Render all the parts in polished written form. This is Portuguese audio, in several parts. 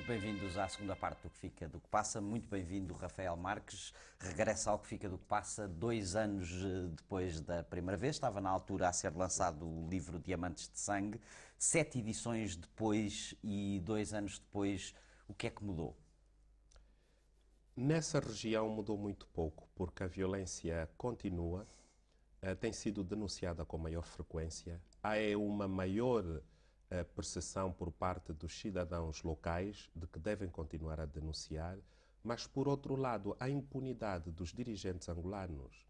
bem-vindos à segunda parte do Que Fica do Que Passa. Muito bem-vindo, Rafael Marques. Regressa ao Que Fica do Que Passa 2 anos depois da primeira vez. Estava na altura a ser lançado o livro Diamantes de Sangue. 7 edições depois e 2 anos depois, o que é que mudou? Nessa região mudou muito pouco, porque a violência continua, tem sido denunciada com maior frequência. Há uma maior percepção por parte dos cidadãos locais de que devem continuar a denunciar, mas, por outro lado, a impunidade dos dirigentes angolanos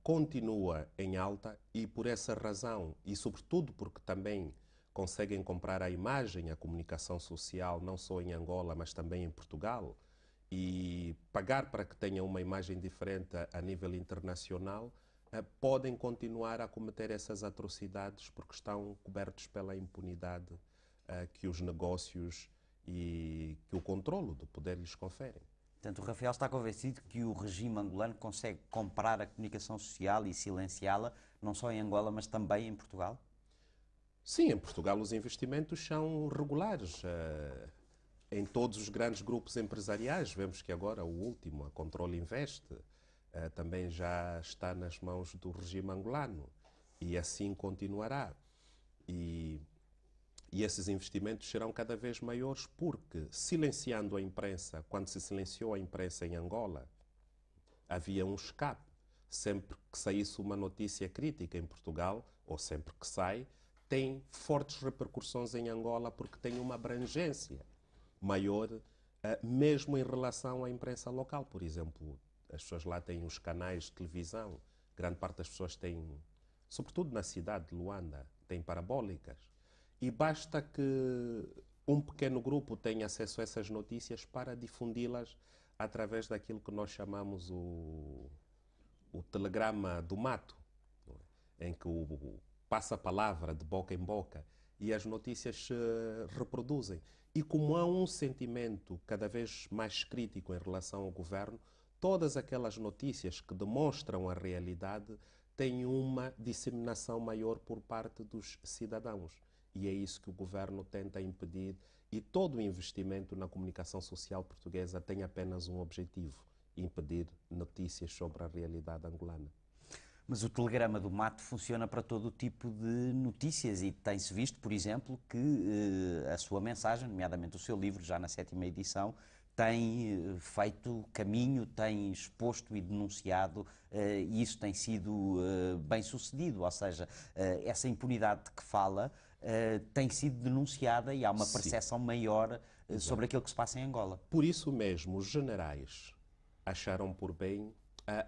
continua em alta e, por essa razão, e sobretudo porque também conseguem comprar a imagem, a comunicação social, não só em Angola, mas também em Portugal, e pagar para que tenha uma imagem diferente a nível internacional, podem continuar a cometer essas atrocidades porque estão cobertos pela impunidade que os negócios e que o controlo do poder lhes conferem. Portanto, o Rafael está convencido que o regime angolano consegue comprar a comunicação social e silenciá-la, não só em Angola, mas também em Portugal? Sim, em Portugal os investimentos são regulares. Em todos os grandes grupos empresariais, vemos que agora o último, a Control Invest, também já está nas mãos do regime angolano e assim continuará. E, e esses investimentos serão cada vez maiores porque, silenciando a imprensa, quando se silenciou a imprensa em Angola, havia um escape. Sempre que saísse uma notícia crítica em Portugal, ou sempre que sai, tem fortes repercussões em Angola porque tem uma abrangência maior, mesmo em relação à imprensa local. Por exemplo, as pessoas lá têm os canais de televisão, grande parte das pessoas tem, sobretudo na cidade de Luanda, tem parabólicas. E basta que um pequeno grupo tenha acesso a essas notícias para difundi-las através daquilo que nós chamamos o telegrama do mato, em que passa a palavra de boca em boca e as notícias se reproduzem. E como há um sentimento cada vez mais crítico em relação ao governo, todas aquelas notícias que demonstram a realidade têm uma disseminação maior por parte dos cidadãos. E é isso que o governo tenta impedir. E todo o investimento na comunicação social portuguesa tem apenas um objetivo: impedir notícias sobre a realidade angolana. Mas o telegrama do mato funciona para todo o tipo de notícias e tem-se visto, por exemplo, que a sua mensagem, nomeadamente o seu livro, já na 7ª edição, tem feito caminho, tem exposto e denunciado e isso tem sido bem sucedido, ou seja, essa impunidade de que fala tem sido denunciada e há uma Sim, percepção maior sobre exato. aquilo que se passa em Angola. Por isso mesmo, os generais acharam por bem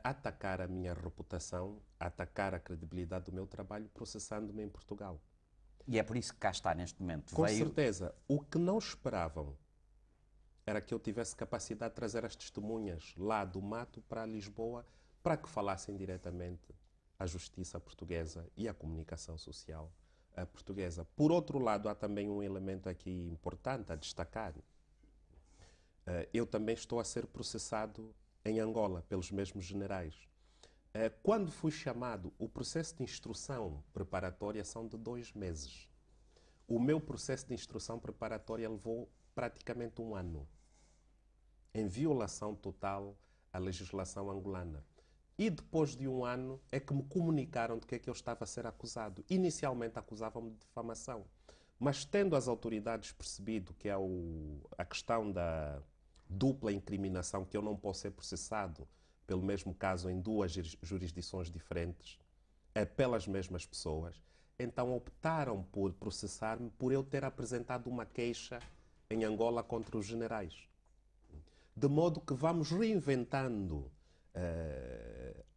atacar a minha reputação, atacar a credibilidade do meu trabalho, processando-me em Portugal. E é por isso que cá está neste momento. Com Veio. certeza, o que não esperavam era que eu tivesse capacidade de trazer as testemunhas lá do mato para Lisboa para que falassem diretamente à justiça portuguesa e à comunicação social portuguesa. Por outro lado, há também um elemento aqui importante a destacar. Eu também estou a ser processado em Angola pelos mesmos generais. Quando fui chamado, o processo de instrução preparatória são de 2 meses. O meu processo de instrução preparatória levou praticamente um ano, em violação total à legislação angolana. E depois de um ano é que me comunicaram de que é que eu estava a ser acusado. Inicialmente acusavam-me de difamação, mas tendo as autoridades percebido que é a questão da dupla incriminação, que eu não posso ser processado pelo mesmo caso em duas jurisdições diferentes, pelas mesmas pessoas, então optaram por processar-me por eu ter apresentado uma queixa em Angola contra os generais. De modo que vamos reinventando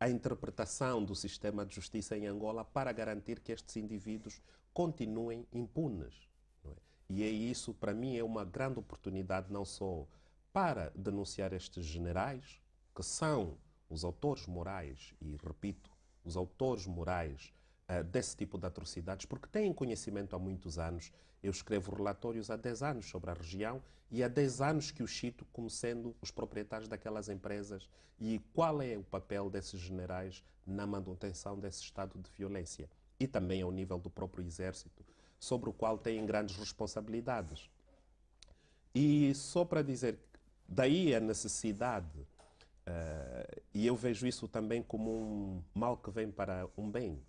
a interpretação do sistema de justiça em Angola para garantir que estes indivíduos continuem impunes. Não é? E é isso, para mim, é uma grande oportunidade não só para denunciar estes generais, que são os autores morais, e repito, os autores morais desse tipo de atrocidades, porque têm conhecimento há muitos anos. Eu escrevo relatórios há 10 anos sobre a região e há 10 anos que os cito como sendo os proprietários daquelas empresas e qual é o papel desses generais na manutenção desse estado de violência. E também ao nível do próprio exército, sobre o qual têm grandes responsabilidades. E só para dizer, daí a necessidade, e eu vejo isso também como um mal que vem para um bem.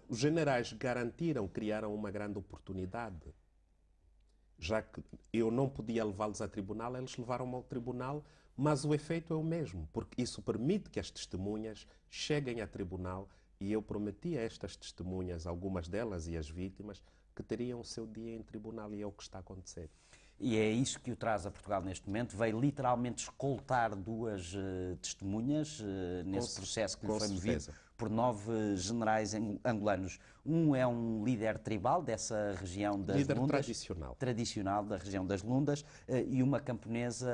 Os generais garantiram, criaram uma grande oportunidade. Já que eu não podia levá-los a tribunal, eles levaram-me ao tribunal, mas o efeito é o mesmo, porque isso permite que as testemunhas cheguem a tribunal e eu prometi a estas testemunhas, algumas delas e as vítimas, que teriam o seu dia em tribunal e é o que está a acontecer. E é isso que o traz a Portugal neste momento. Veio literalmente escoltar duas testemunhas nesse processo que lhe foi movido por 9 generais angolanos. Um é um líder tribal dessa região das Líder Lundas. tradicional Da região das Lundas, e uma camponesa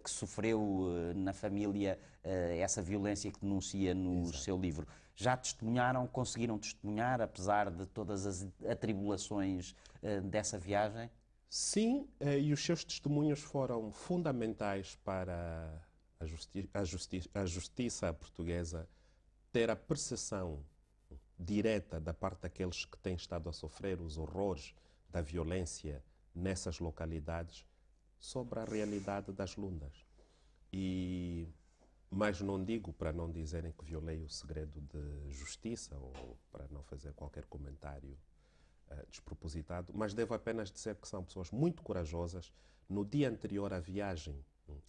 que sofreu na família essa violência que denuncia no seu livro. Já testemunharam, conseguiram testemunhar, apesar de todas as atribulações dessa viagem? Sim, e os seus testemunhos foram fundamentais para a justiça portuguesa ter a percepção direta da parte daqueles que têm estado a sofrer os horrores da violência nessas localidades sobre a realidade das Lundas. Mas não digo para não dizerem que violei o segredo de justiça ou para não fazer qualquer comentário despropositado, mas devo apenas dizer que são pessoas muito corajosas. No dia anterior à viagem,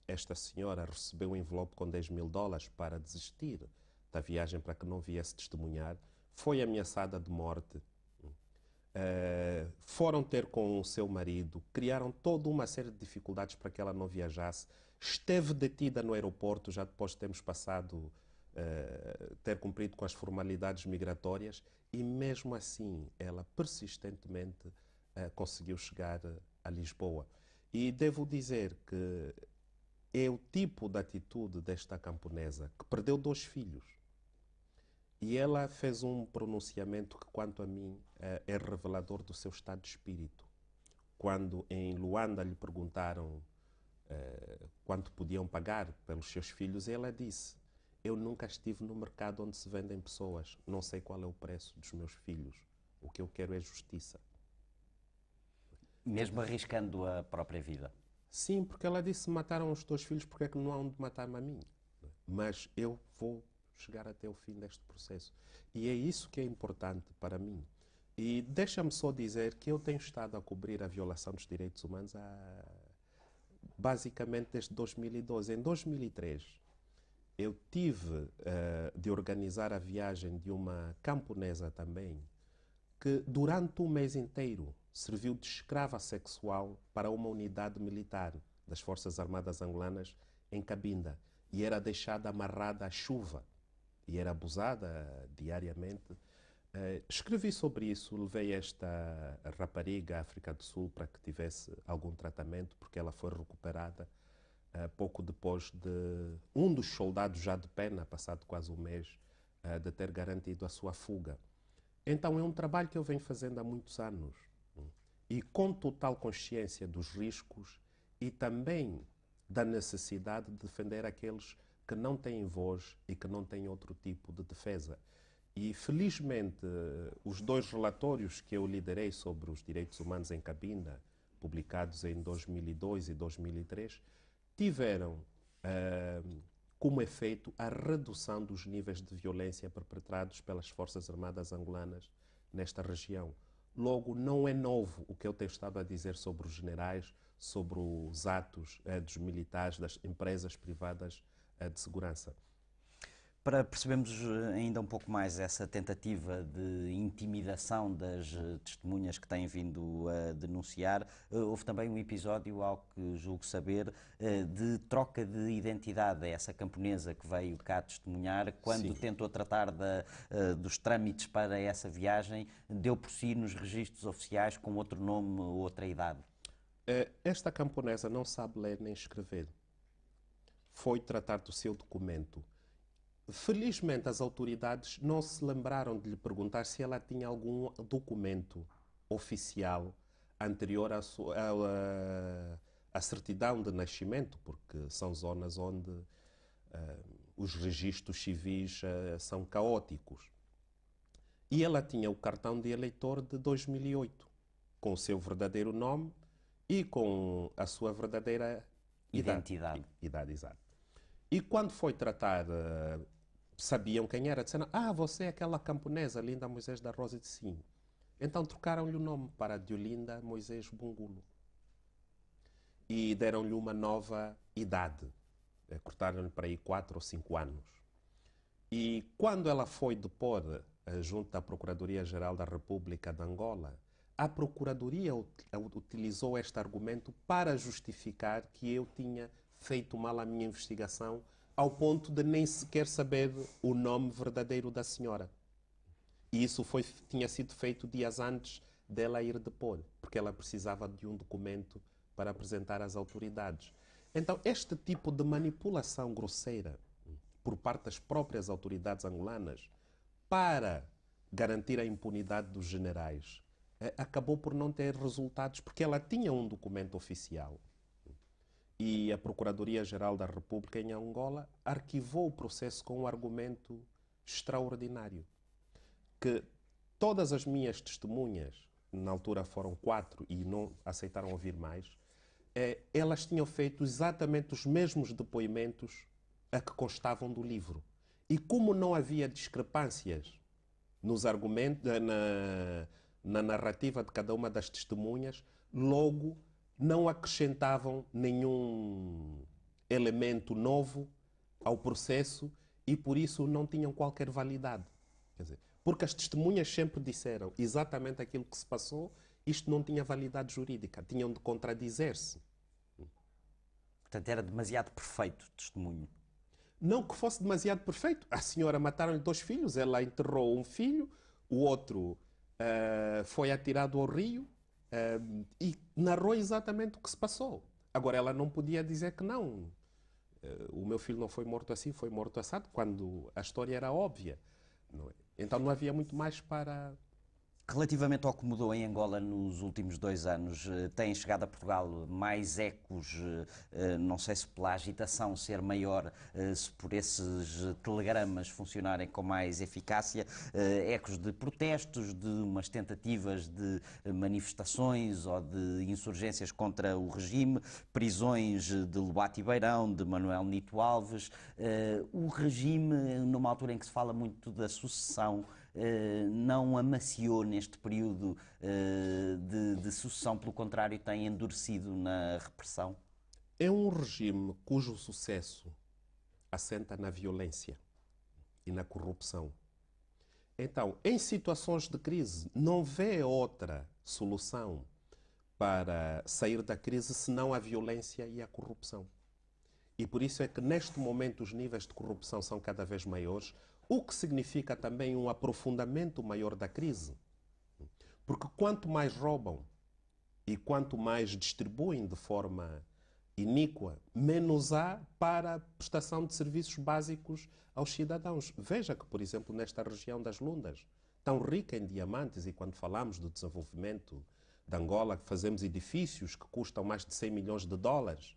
esta senhora recebeu um envelope com $10.000 para desistir da viagem, para que não viesse testemunhar. Foi ameaçada de morte. Foram ter com o seu marido, criaram toda uma série de dificuldades para que ela não viajasse. Esteve detida no aeroporto, já depois de termos passado, ter cumprido com as formalidades migratórias, e mesmo assim ela persistentemente conseguiu chegar a Lisboa. E devo dizer que é o tipo de atitude desta camponesa que perdeu 2 filhos. E ela fez um pronunciamento que, quanto a mim, é revelador do seu estado de espírito. Quando em Luanda lhe perguntaram quanto podiam pagar pelos seus filhos, ela disse: eu nunca estive no mercado onde se vendem pessoas, não sei qual é o preço dos meus filhos, o que eu quero é justiça. Mesmo arriscando a própria vida? Sim, porque ela disse: mataram os 2 filhos, porque é que não há onde matar-me a mim? Mas eu vou chegar até o fim deste processo. E é isso que é importante para mim. E deixa-me só dizer que eu tenho estado a cobrir a violação dos direitos humanos basicamente desde 2012. Em 2003, eu tive de organizar a viagem de uma camponesa também, que durante um mês inteiro serviu de escrava sexual para uma unidade militar das Forças Armadas Angolanas em Cabinda, e era deixada amarrada à chuva e era abusada diariamente. Escrevi sobre isso, levei esta rapariga à África do Sul para que tivesse algum tratamento, porque ela foi recuperada pouco depois de um dos soldados já de pena, passado quase um mês, de ter garantido a sua fuga. Então é um trabalho que eu venho fazendo há muitos anos, e com total consciência dos riscos e também da necessidade de defender aqueles que não têm voz e que não têm outro tipo de defesa. E, felizmente, os 2 relatórios que eu liderei sobre os direitos humanos em Cabinda, publicados em 2002 e 2003, tiveram como efeito a redução dos níveis de violência perpetrados pelas Forças Armadas Angolanas nesta região. Logo, não é novo o que eu tenho estado a dizer sobre os generais, sobre os atos dos militares, das empresas privadas de segurança. Para percebermos ainda um pouco mais essa tentativa de intimidação das testemunhas que têm vindo a denunciar, houve também um episódio, ao que julgo saber, de troca de identidade. Essa camponesa que veio cá testemunhar, quando tentou tratar dos trâmites para essa viagem, deu por si nos registros oficiais com outro nome ou outra idade. Esta camponesa não sabe ler nem escrever. Foi tratar do seu documento. Felizmente, as autoridades não se lembraram de lhe perguntar se ela tinha algum documento oficial anterior à certidão de nascimento, porque são zonas onde os registros civis são caóticos. E ela tinha o cartão de eleitor de 2008, com o seu verdadeiro nome e com a sua verdadeira Identidade. idade exata. E quando foi tratar, sabiam quem era, disseram, você é aquela camponesa, Linda Moisés da Rosa, de sim. Então trocaram-lhe o nome para Diolinda Moisés Bungulo. E deram-lhe uma nova idade. Cortaram-lhe para aí 4 ou 5 anos. E quando ela foi depor junto à Procuradoria-Geral da República de Angola, a Procuradoria utilizou este argumento para justificar que eu tinha feito mal à minha investigação, ao ponto de nem sequer saber o nome verdadeiro da senhora. E isso tinha sido feito dias antes dela ir depor, porque ela precisava de um documento para apresentar às autoridades. Então, este tipo de manipulação grosseira por parte das próprias autoridades angolanas para garantir a impunidade dos generais acabou por não ter resultados, porque ela tinha um documento oficial e a Procuradoria-Geral da República em Angola arquivou o processo com um argumento extraordinário, que todas as minhas testemunhas, na altura foram 4 e não aceitaram ouvir mais, elas tinham feito exatamente os mesmos depoimentos a que constavam do livro. E como não havia discrepâncias nos argumentos, na narrativa de cada uma das testemunhas, logo não acrescentavam nenhum elemento novo ao processo e por isso não tinham qualquer validade. Quer dizer, porque as testemunhas sempre disseram exatamente aquilo que se passou, isto não tinha validade jurídica, tinham de contradizer-se. Portanto, era demasiado perfeito o testemunho. Não que fosse demasiado perfeito. A senhora mataram-lhe 2 filhos, ela enterrou um filho, o outro foi atirado ao rio e narrou exatamente o que se passou. Agora, ela não podia dizer que não. O meu filho não foi morto assim, foi morto assado, quando a história era óbvia. Não é? Então não havia muito mais para... Relativamente ao que mudou em Angola nos últimos 2 anos, têm chegado a Portugal mais ecos, não sei se pela agitação ser maior, se por esses telegramas funcionarem com mais eficácia, ecos de protestos, de umas tentativas de manifestações ou de insurgências contra o regime, prisões de Lobato e Beirão, de Manuel Nito Alves. O regime, numa altura em que se fala muito da sucessão, não amaciou neste período de sucessão, pelo contrário, tem endurecido na repressão? É um regime cujo sucesso assenta na violência e na corrupção. Então, em situações de crise, não vê outra solução para sair da crise senão a violência e a corrupção. E por isso é que neste momento os níveis de corrupção são cada vez maiores, o que significa também um aprofundamento maior da crise. Porque quanto mais roubam e quanto mais distribuem de forma iníqua, menos há para a prestação de serviços básicos aos cidadãos. Veja que, por exemplo, nesta região das Lundas, tão rica em diamantes, e quando falamos do desenvolvimento de Angola, que fazemos edifícios que custam mais de 100 milhões de dólares,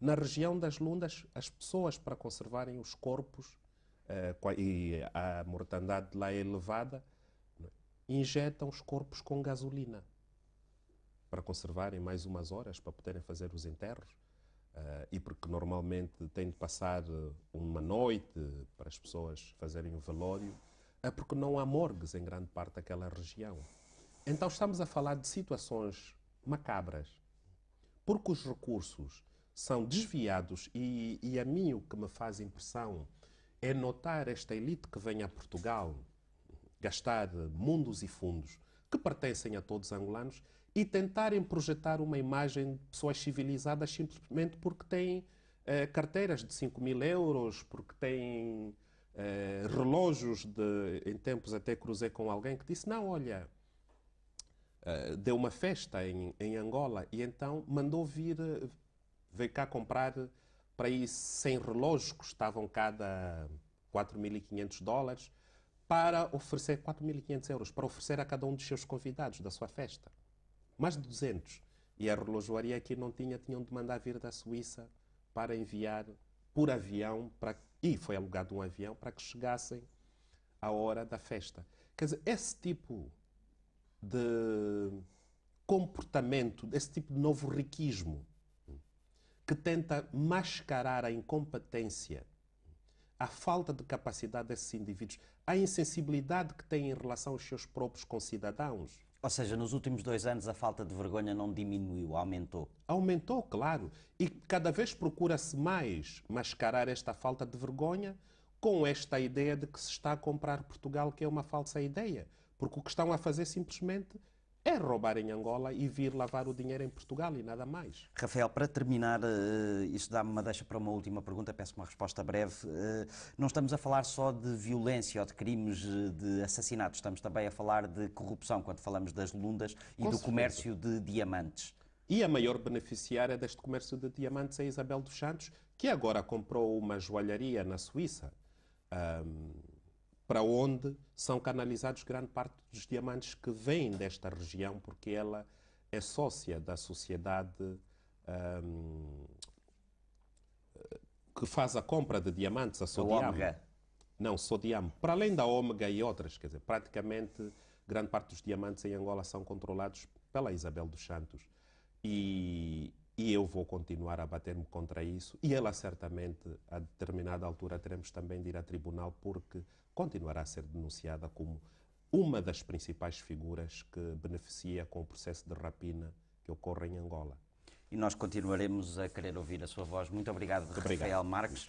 na região das Lundas, as pessoas, para conservarem os corpos, e a mortandade lá é elevada, injetam os corpos com gasolina para conservarem mais umas horas, para poderem fazer os enterros. E porque normalmente tem de passar uma noite para as pessoas fazerem o velório, porque não há morgues em grande parte daquela região. Então estamos a falar de situações macabras, porque os recursos são desviados e a mim o que me faz impressão é notar esta elite que vem a Portugal gastar mundos e fundos que pertencem a todos os angolanos e tentarem projetar uma imagem de pessoas civilizadas simplesmente porque têm carteiras de 5.000 euros, porque têm relógios de... Em tempos até cruzei com alguém que disse, não, olha, deu uma festa em Angola e então mandou veio cá comprar para aí 100 relógios que custavam cada 4.500 dólares para oferecer 4.500 euros, para oferecer a cada um dos seus convidados da sua festa. Mais de 200. E a relojoaria aqui não tinha, tinham de mandar vir da Suíça para enviar por avião, e foi alugado um avião para que chegassem à hora da festa. Quer dizer, esse tipo de comportamento, esse tipo de novo riquismo, que tenta mascarar a incompetência, a falta de capacidade desses indivíduos, a insensibilidade que têm em relação aos seus próprios concidadãos. Ou seja, nos últimos 2 anos a falta de vergonha não diminuiu, aumentou. Aumentou, claro. E cada vez procura-se mais mascarar esta falta de vergonha com esta ideia de que se está a comprar Portugal, que é uma falsa ideia. Porque o que estão a fazer simplesmente é roubar em Angola e vir lavar o dinheiro em Portugal e nada mais. Rafael, para terminar, isto dá-me uma deixa para uma última pergunta, peço uma resposta breve. Não estamos a falar só de violência ou de crimes de assassinatos, estamos também a falar de corrupção, quando falamos das lundas e do comércio de diamantes. E a maior beneficiária deste comércio de diamantes é Isabel dos Santos, que agora comprou uma joalharia na Suíça, para onde são canalizados grande parte dos diamantes que vêm desta região, porque ela é sócia da sociedade que faz a compra de diamantes, a Sodiam. A Ômega. Não, Sodiam. Para além da Ômega e outras, quer dizer, praticamente grande parte dos diamantes em Angola são controlados pela Isabel dos Santos. E eu vou continuar a bater-me contra isso, e ela certamente, a determinada altura, teremos também de ir a tribunal, porque continuará a ser denunciada como uma das principais figuras que beneficia com o processo de rapina que ocorre em Angola. E nós continuaremos a querer ouvir a sua voz. Muito obrigado, Rafael Marques.